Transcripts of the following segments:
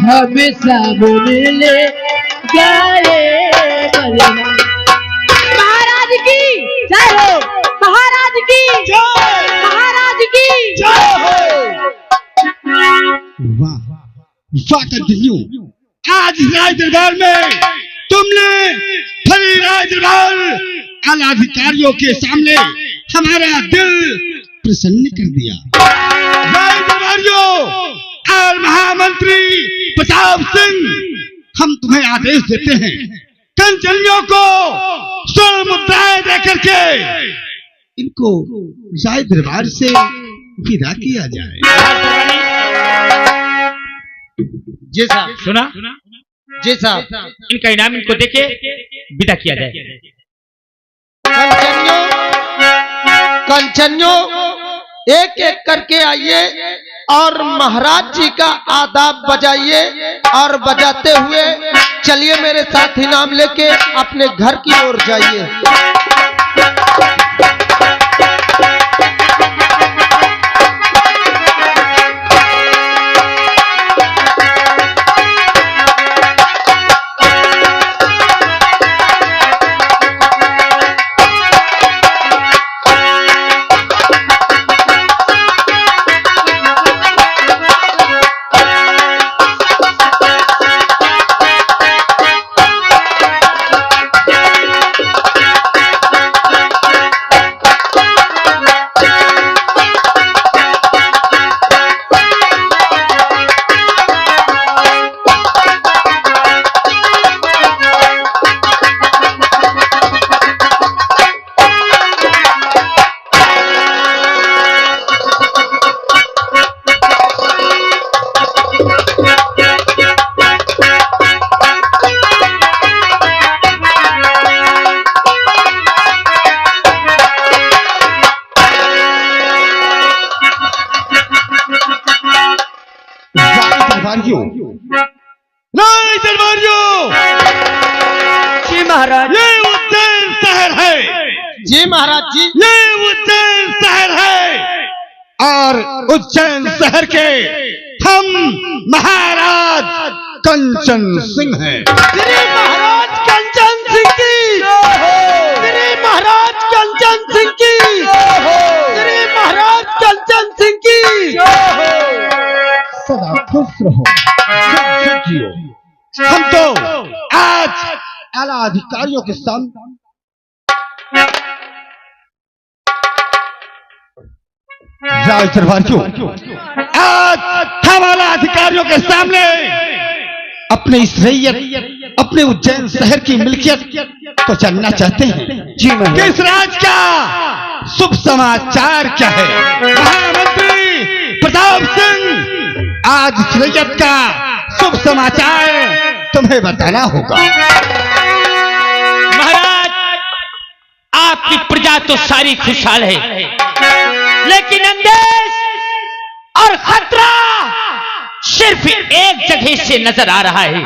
हमें सब मिले गए। महाराज की जय हो, महाराज की जय, महाराज की जय हो। वाह वाह कंटिन्यू। आज राज दरबार में तुमने खरी राज दरबार आला अधिकारियों के सामने हमारा दिल प्रसन्न कर दिया। राज दरबारियों और महामंत्री प्रताप सिंह, हम तुम्हें आदेश देते हैं कंचनियों को स्वर्ण मुद्राएं देकर के इनको राज दरबार से विदा किया जाए। जी साहब, सुना? जी साहब, इनका इनाम इनको देके विदा किया जाए। कंचनियों एक एक करके आइए और महाराज जी का आदाब बजाइए और बजाते हुए चलिए मेरे साथ इनाम लेके अपने घर की ओर जाइए। जी महाराज, ये उज्जैन शहर है। जी महाराज जी, ये उज्जैन शहर है और उज्जैन शहर के हम महाराज कंचन सिंह हैं। श्री महाराज कंचन सिंह की, श्री महाराज कंचन सिंह की, श्री महाराज कंचन सिंह की। सदा खुश रहो, जियो। हम तो आज आला अधिकारियों के सामने राज दरबारियों, आज हम आला अधिकारियों के सामने अपने इस रैयत, अपने उज्जैन शहर की मिल्कियत को जानना चाहते हैं। जी कि इस राज का शुभ समाचार क्या है। महामंत्री प्रताप सिंह, आज शरीयत का शुभ समाचार तुम्हें बताना होगा। महाराज, आपकी प्रजा तो सारी खुशहाल है, लेकिन अंदेश और खतरा सिर्फ एक जगह से नजर आ रहा है,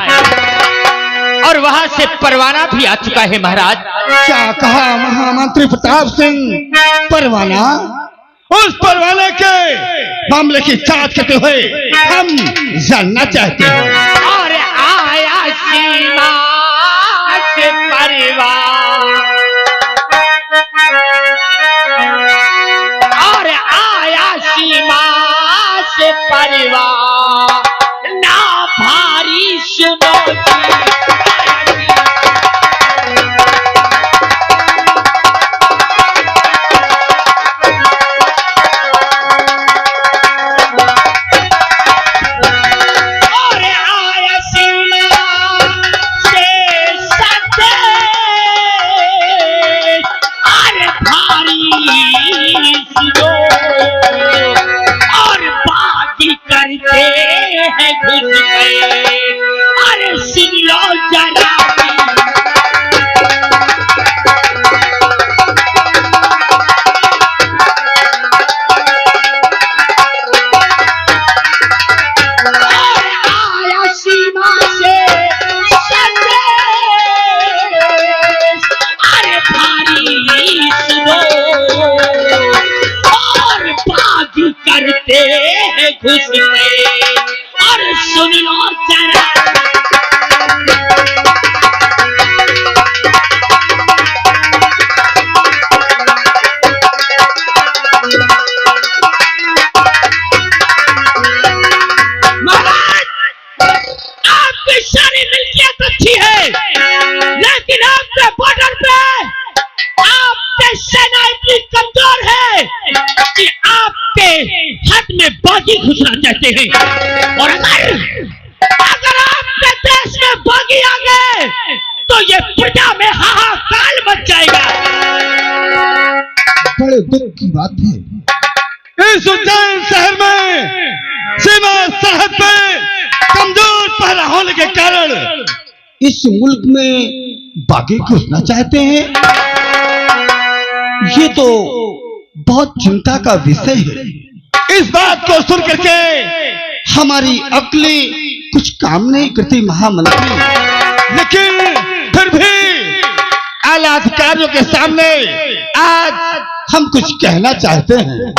और वहां से परवाना भी आ चुका है। महाराज, क्या कहा महामंत्री प्रताप सिंह? परवाना? उस परवाने के मामले की जांच करते हुए हम जानना चाहते हैं। और आया सीमा से परिवार, और आया सीमा से परिवार, ना भारी सुनो करते हैं घुस गए। अरे सुन लो जरा, आया सीमा से संदेश, अरे भारी सुनो, और बागी करते हैं घुस गए। और सुन लो जरा, आपकी सारी मिल्कियत अच्छी है, लेकिन आपके बॉर्डर पे आपके सेना इतनी कमजोर है कि आपके हट में बागी घुसना चाहते हैं। और अगर आपके देश में बागी आ गए तो ये प्रजा में हाहाकार मच जाएगा। बड़े दुख की बात है, इस उज्जैन शहर में सीमा सरहद पे कमजोर पहरा होने के कारण इस मुल्क में बागी घुसना चाहते हैं। ये तो बहुत चिंता का विषय है। इस बात को सुन करके हमारी अक्लें कुछ काम नहीं करती महामंत्री, लेकिन फिर भी आला अधिकारियों के सामने आज हम कुछ कहना चाहते हैं।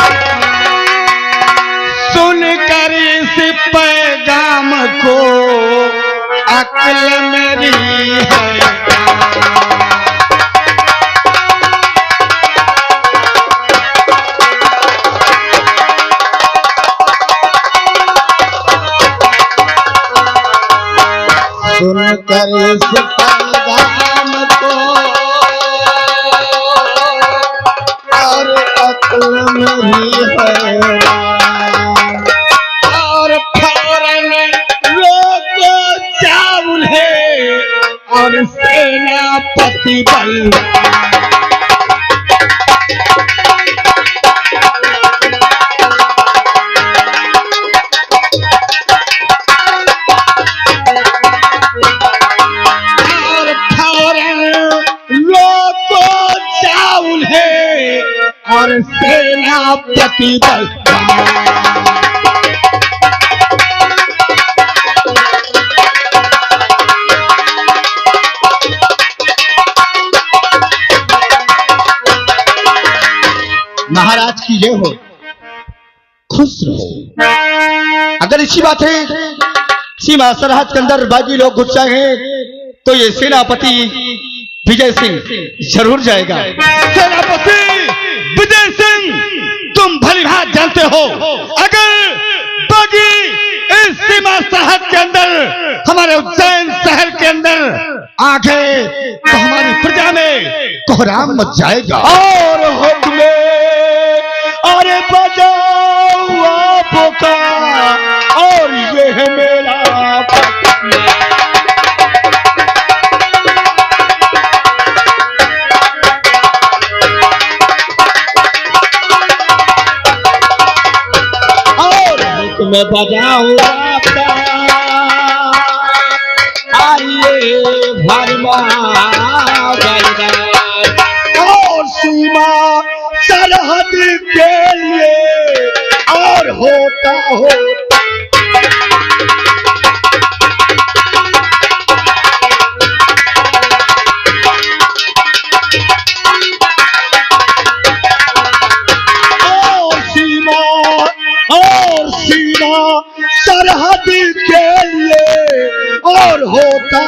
सुनकर इस पैगाम को अक्ल मेरी है, सुनकर इस पैगाम को और अक्ल मेरी है, और फौरन लोगो चावल है और सेनापति बल। और सेनापति बल। महाराज की जय हो, खुश रहो। अगर अच्छी बात है सीमा सरहद के अंदर बागी लोग घुस जाए तो ये सेनापति विजय सिंह जरूर जाएगा। सेनापति विजय सिंह, तुम भली भांति जानते हो अगर बागी इस सीमा सरहद के अंदर हमारे उज्जैन शहर के अंदर आ गए तो हमारी प्रजा में कोहराम मच जाएगा। और हुक्म और बजाओ आपका, और ये है मेरा और मैं बजाऊंगा ताल। आइए भरमा और सीमा सरहद के लिए और होता और सीमा सरहद के लिए और होता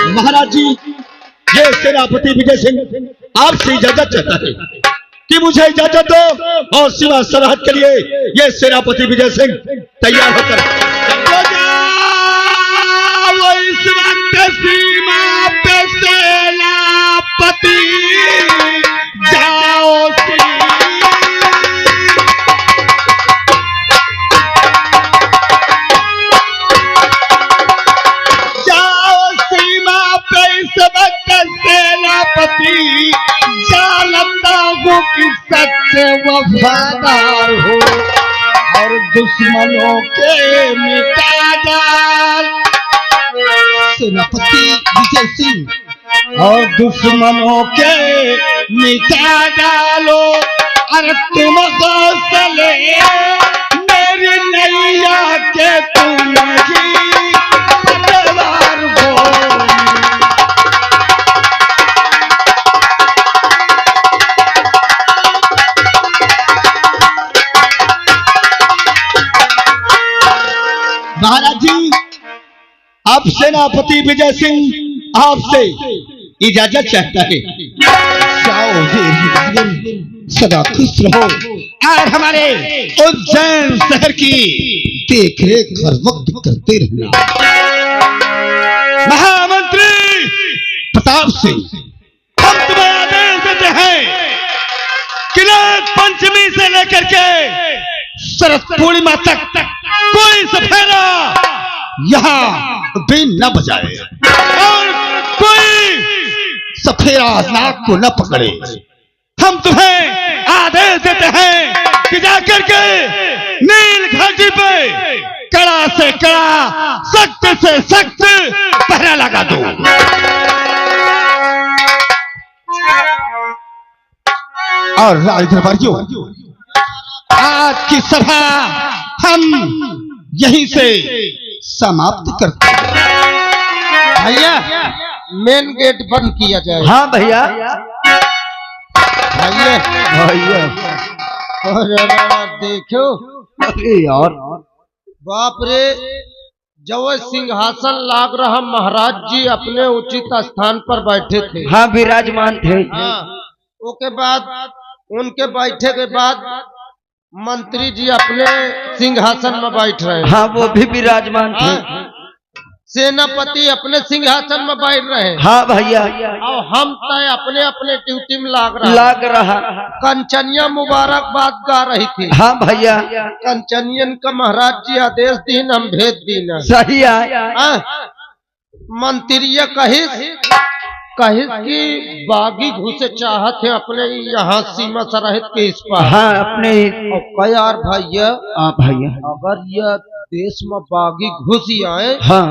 महाराज जी, ये सेनापति विजय सिंह आपसे इजाजत चाहता है कि मुझे इजाजत दो और सीमा सरहद के लिए ये सेनापति विजय सिंह तैयार होकर इस वक्त सीमा पे सेनापति जाओ सेनापति जानता हूँ कि सच्चे वफादार हो और दुश्मनों के मिटा डाल। सेनापति विजय सिंह और दुश्मनों के मिटा डालो। अरे तुम हौसले मेरी नैया के तुम ही पतवार हो। महाराज जी, अब सेनापति विजय सिंह आपसे इजाजत चाहता है। सदा खुश रहो और हमारे उज्जैन शहर की देख रेख हर वक्त करते रहना। महामंत्री प्रताप सिंह, हम तुम्हें आदेश देते हैं कि नाग पंचमी से लेकर के शरद पूर्णिमा तक कोई सफेरा यहाँ भी न बजाए और कोई सफेरा नाग को न पकड़े। हम तुम्हें आदेश देते हैं कि जाकर के नील घाटी पे कड़ा से कड़ा, सख्त से सख्त पहरा लगा दो। और राज दरबारियों, आज की सभा हम यहीं से समाप्त करते हैं। भैया मेन गेट बंद किया जाए। हाँ भैया। भैया भैया देखो, अरे यार बाप रे, जब सिंहासन लाग रहा महाराज जी अपने उचित स्थान पर बैठे थे। हाँ विराजमान थे। हाँ, उसके बाद उनके बैठे के बाद मंत्री जी अपने सिंहासन में बैठ रहे हैं। हाँ वो भी विराजमान थे। सेनापति अपने सिंहासन में बैठ रहे हैं। हाँ भैया। और हम तय अपने अपने ड्यूटी में लाग रहा। कंचनिया मुबारकबाद गा रही थी। हाँ भैया। कंचनियन का महाराज जी आदेश दीन, हम भेज दीन। सही है। मंत्री कहिस कि बागी घुसे चाहत है अपने यहाँ सीमा सरहद के इस पार। हाँ अपने यार भैया। हाँ भैया, अगर यह देश में बागी घुस ही आए हाँ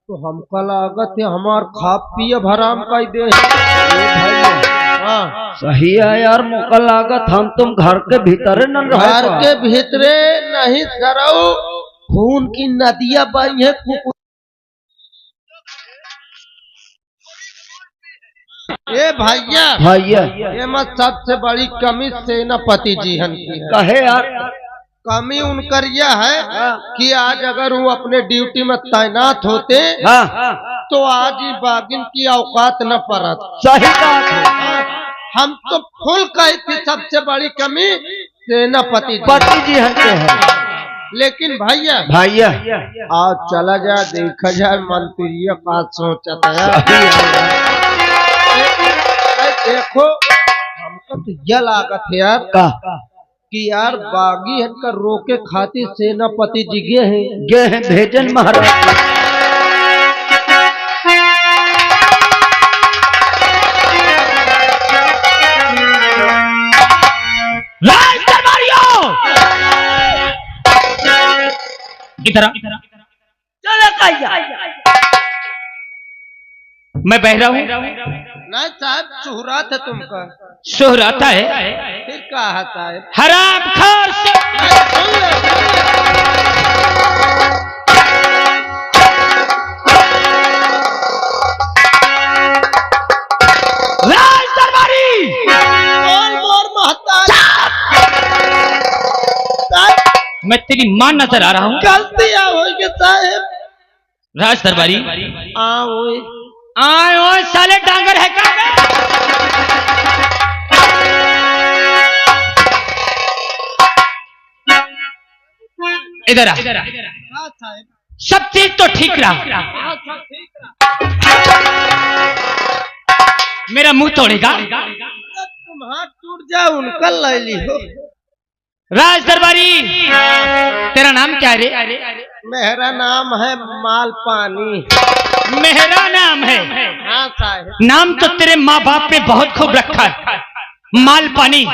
तो हमका लागत है हमार खा पिए भराम का दे। हाँ सही है यार, मौका लागत हम तुम घर के भीतर न रहे। घर के भीतरे नहीं सराओ, खून की नदियां बही है। ये भैया ये मत सबसे बड़ी कमी सेनापति जी हन की है। कहे यार, कमी उनकर यह है कि आज अगर वो अपने ड्यूटी में तैनात होते तो आज ही बागिन की औकात न पड़त। सही बात है। हम तो फुल कही थी सबसे बड़ी कमी सेनापति जी है। लेकिन भैया आज चला जाए देखा जाए मंत्री का सोचता है। देखो हमको तो यह लागत है यार कि यार बागी हन का रोके खातिर सेनापति जी गे हैं भेजन महाराज। इधर आ। चलो कहिया मैं बहरा हूँ। नहीं साहब, सुहरा था तुमका। सोहराता है फिर कहा साहब। हराम खोर से नहीं, सुन ले। राज दरबारी कौन मोर महताज? साहब, मैं तेरी मां नजर आ रहा हूँ। गलती होगी साहब। राज दरबारी आओ। आए ओए साले डांगर है का? इधर आ। हाँ साहब। सब चीज तो ठीक रहा, हाँ सब ठीक रहा। मेरा मुंह तोड़ेगा। तुम हाथ टूट जाओ उनका ले ली हो। राज दरबारी तेरा नाम क्या रे? मेरा नाम है माल पानी। मेरा नाम है। हाँ साहब। नाम तो तेरे माँ बाप ने बहुत खूब रखा है, माल पानी।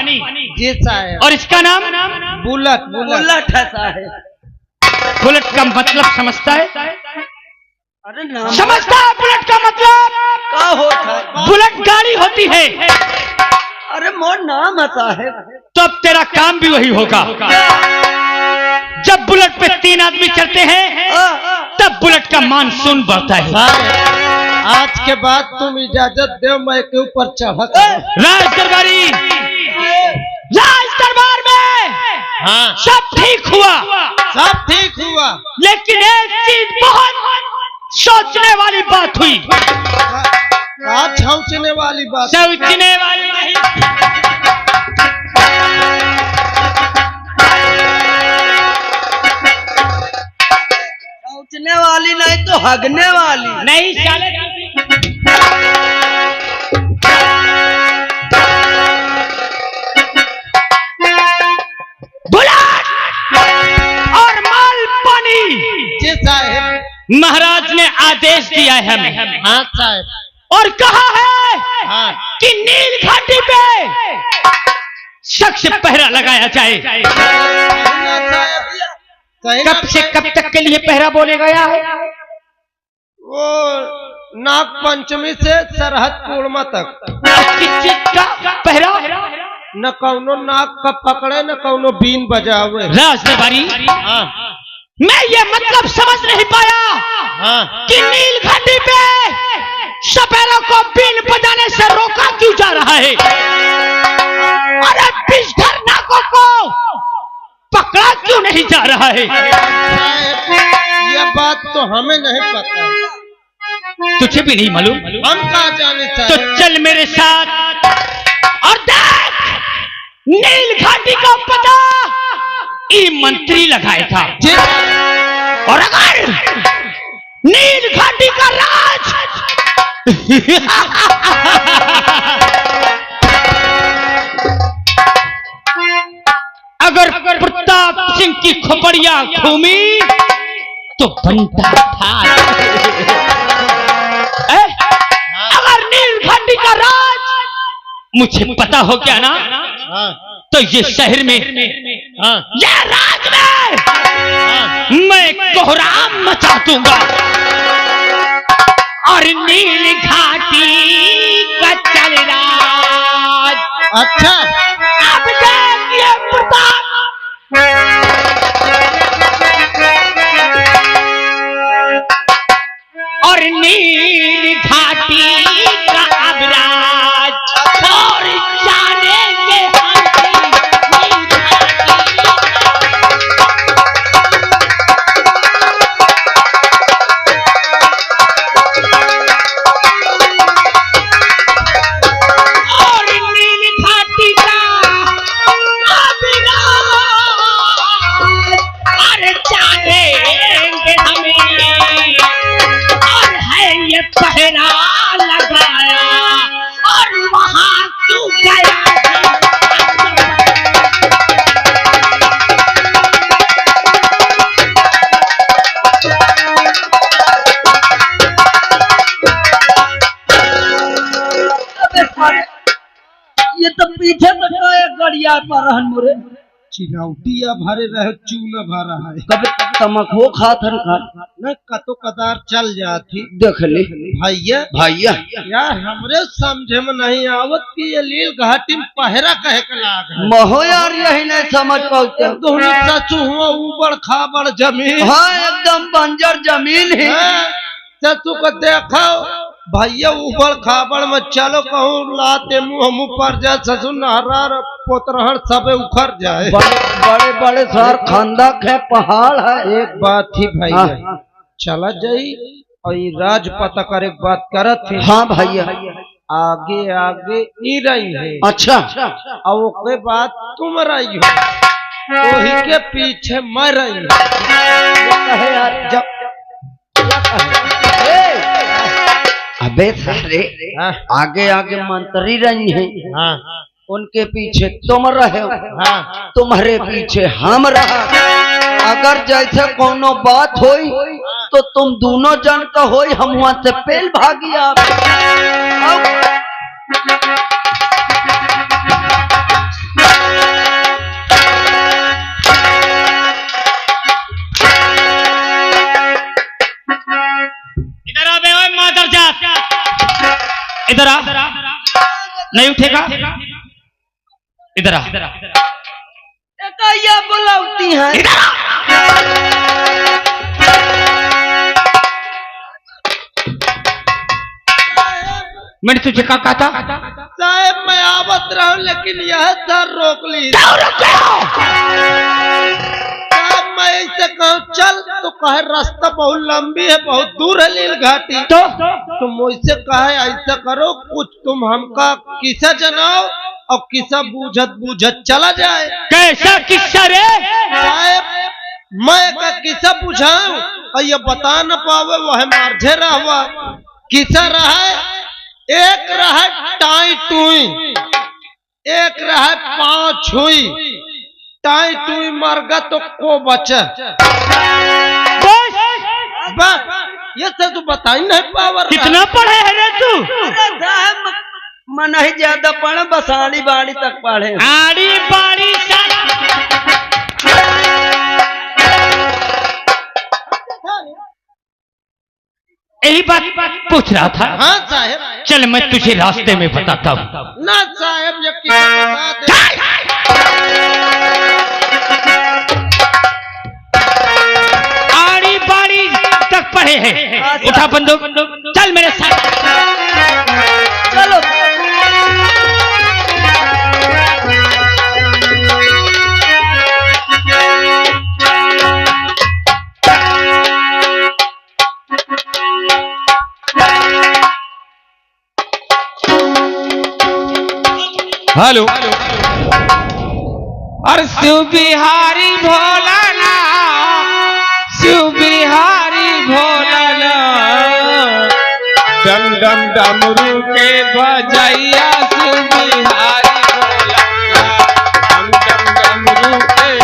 जी साहब। और इसका नाम? बुलेट। बुलेट है साहब। बुलेट का मतलब समझता है? अरे नाम समझता है बुलेट का मतलब? का होता है? बुलेट गाड़ी होती है। अरे मोर नाम है साहब। तो अब तेरा काम भी वही होगा। जब बुलेट पे 3 आदमी चलते हैं तब बुलेट का मानसून बढ़ता है। साहब, आज के बाद तुम इजाजत दो, मैं के ऊपर चढ़ा। राज दरबारी, राज दरबार में हाँ सब ठीक हुआ, सब ठीक हुआ। लेकिन एक चीज बहुत सोचने वाली बात हुई। आज छौचने वाली बात। सोचने वाली नहीं, सोचने वाली नहीं तो हगने वाली। नहीं साले। बुलेट और माल पानी जी साहब। महाराज ने आदेश दिया है हमें। हाँ साहब। और कहा है हाँ कि नील घाटी पे शख्स पहरा लगाया जाए। कब से कब तक के लिए पहरा बोले गया है? वो नाग पंचमी से सरहद पूर्णिमा तक। किस चीज का पहरा? न कौनो नाग का पकड़े न कौनो बीन बजावे। राज दरबारी, हाँ मैं ये मतलब समझ नहीं पाया हाँ। कि नील घाटी पे सपेरों को बीन बजाने से रोका क्यों जा रहा है? अरे विषधर नागों को पकड़ा क्यों नहीं जा रहा है? ये बात तो हमें नहीं पता। तुझे भी नहीं मालूम? हम कहाँ जाने तो चाहिए। चल मेरे साथ और देख, नील घाटी का पता ई मंत्री लगाया था। जी और अगर नील घाटी का राज अगर प्रताप सिंह की खोपड़िया घूमी तो बनता था। अगर नील घाटी का राज मुझे पता हो गया ना, हाँ तो ये शहर में, हाँ ये राज में हाँ। मैं कोहराम मचा दूंगा। और नील घाटी का चल राज। अच्छा अब देखिए प्रताप, और नील घाटी का अब राज। और जानेंगे हम नील घाटी। और नील घाटी का अब राज। और जानेंगे हमें, और है ये पहरा लगाया, और वहां क्यों गया? अबे साले, ये तो पीछे तो एक गड़िया पर रहन मोरे। चिनौटिया भरे रहे चूना भरा है कभी तमको खात हन खा न कतो कदार चल जाती देख ले भैया भैया यार हमरे समझे में नहीं आवत कि ये लील घाटी में पहरा कहे के लाग है महो यार यही नहीं समझ पाते दोनों सचू हुआ ऊबड़ खाबड़ जमीन हाँ एकदम बंजर जमीन है सचू को देखो भैया ऊबड़ खाबड़ में चलो कहूँ लाते मुँह पर जाए ससुर नहरा पोतरहर सबे उखड़ जाए बड़े बड़े शहर खंदक है पहाड़ है एक बात थी भैया चला जाई और ये राज पता कर एक बात करत थी हाँ भैया आगे आगे ई रही है अच्छा और उसके बाद तुम रही हो वही के पीछे मैं रही हूँ जब अबे सारे आगे आगे मंत्री रही है उनके पीछे तुम रहे हो तुम्हारे पीछे हम रहा अगर जैसे कोनो बात होई तो तुम दोनों जन का होई हम वहां से पेल भागी आप इधर आ बे ओए मादर जात, इधर आ, नहीं उठेगा, इधर आ, क्या बुलाती है मैंने तुझे क्या कहा था? साहब मैं आवत रहा हूँ लेकिन यह सर रोक ली मैं ऐसे कहूँ चल तो कहे रास्ता बहुत लंबी है बहुत दूर है लील घाटी तो तुम मुझसे कहे ऐसा करो कुछ तुम हमका किस्सा जनाओ और किस्सा बूझत चला जाए कैसा किस्सा रे? साहब मैं का किस्सा बुझाऊं और ये बता न पावे वह मार्झे रहा किस्सा रहा है एक रहा टाई टुई एक रहा पांव छुई टाई टुई मर गया तो को बचा बस ये सब तो बता ही नहीं पावर कितना पढ़े है रे तू? मन ही ज्यादा पढ़े बस आड़ी बाड़ी तक पढ़े आड़ी बाड़ी यही बात पूछ रहा था। हाँ साहब चल मैं तुझे रास्ते में बताता हूँ। ना साहब ये किस्सा बता दे आड़ी बाड़ी तक पढ़े हैं उठा बंदूक चल मेरे साथ चलो हेलो और शिव बिहारी भोलाना शिव बिहारी भोलाना डम डम डमरू के बजैया शिव बिहारी भोलाना डम डम डमरू के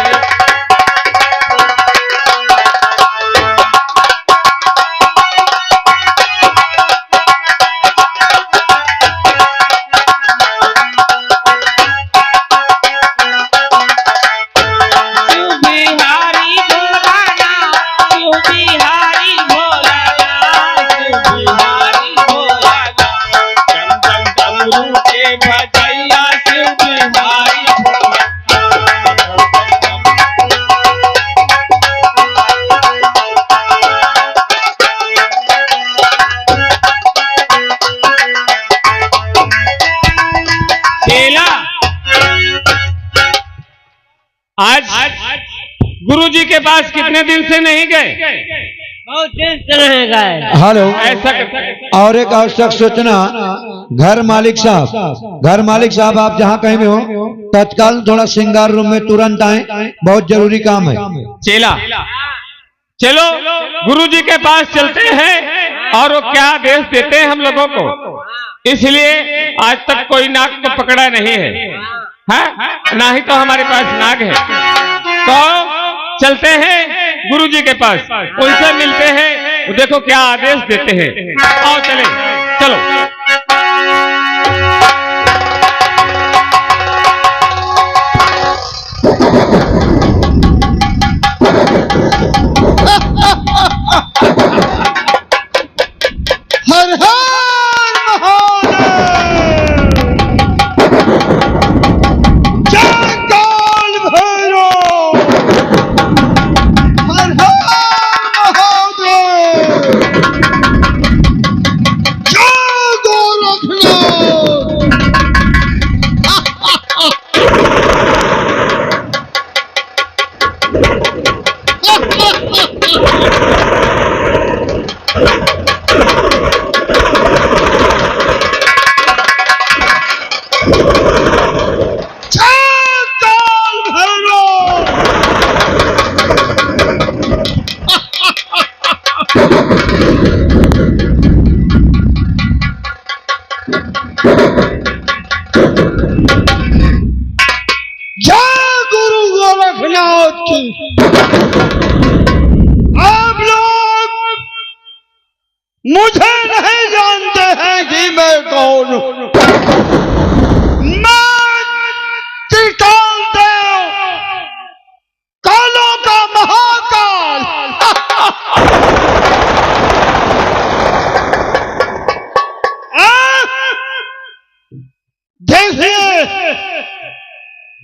आज गुरुजी के पास कितने दिन से नहीं गए? बहुत दिन से नहीं गए। हेलो ऐसा और एक आवश्यक सूचना घर मालिक साहब आप जहाँ कहीं भी हो तत्काल थोड़ा श्रृंगार रूम में तुरंत आए बहुत जरूरी काम है। चेला चलो गुरुजी के पास चलते हैं और वो क्या आदेश देते हैं हम लोगों को, इसलिए आज तक कोई नाग को पकड़ा नहीं है ना ही तो हमारे पास नाग है। तो चलते हैं गुरुजी के पास उनसे मिलते हैं, वो देखो क्या आदेश देते हैं। आओ चले चलो।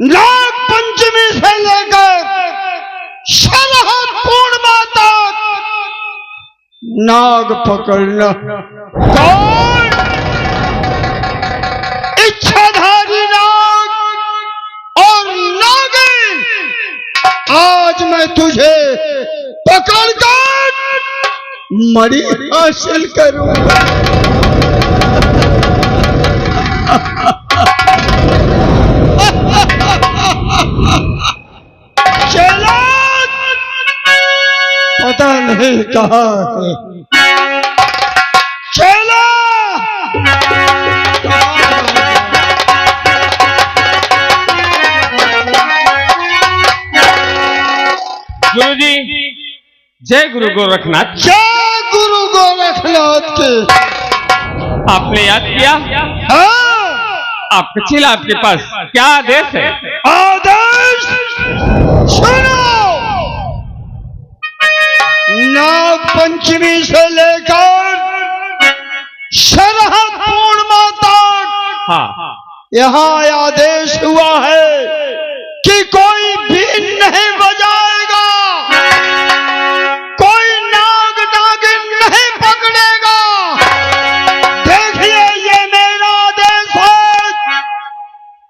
नाग पंचमी से लेकर शरहद पूर्णिमा तक नाग पकड़ना। कौन? इच्छाधारी नाग और नागिन। आज मैं तुझे पकड़कर मणि हासिल करूंगा। चलो, पता नहीं कहाँ है। चलो, गुरुजी, जय गुरु गोरखनाथ। जय गुरु गोरखनाथ के। आपने याद किया? हाँ, आपका चिल आपके पास क्या आदेश है? आदेश सुनो। नाग पंचमी से लेकर शरहद पूर्णिमा तक हाँ, यहाँ आदेश हुआ है कि कोई बीन नहीं बजाएगा, कोई नाग नागिन नहीं पकड़ेगा। देखिए, ये मेरा आदेश है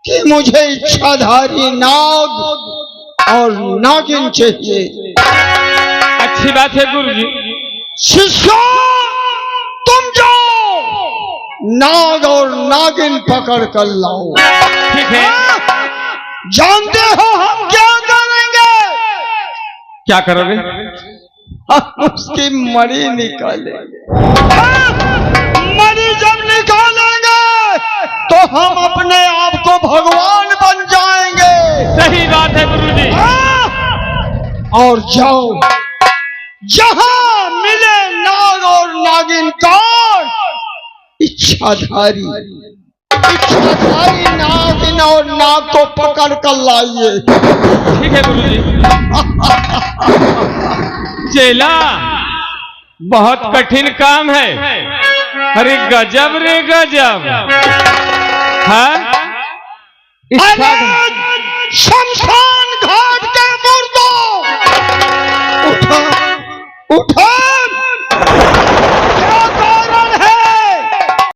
कि मुझे इच्छाधारी नाग और नागिन चाहिए। अच्छी बात है गुरुजी। शिष्यों, तुम जाओ नाग और नागिन पकड़ कर लाओ। ठीक है। जानते हो हम क्या करेंगे? क्या करोगे? हम उसकी मणि निकालेंगे। मणि जब निकालेंगे तो हम अपने आप को भगवान बन जाएंगे। सही बात है गुरुजी। और जाओ, जहां मिले नाग और नागिन कौन? इच्छाधारी नागिन और नाग को पकड़ कर लाइए। ठीक है गुरुजी। चेला, बहुत कठिन काम है। अरे गजब रे गजब। हाँ, शमशान घाट के मुर्दों, उठो, उठो।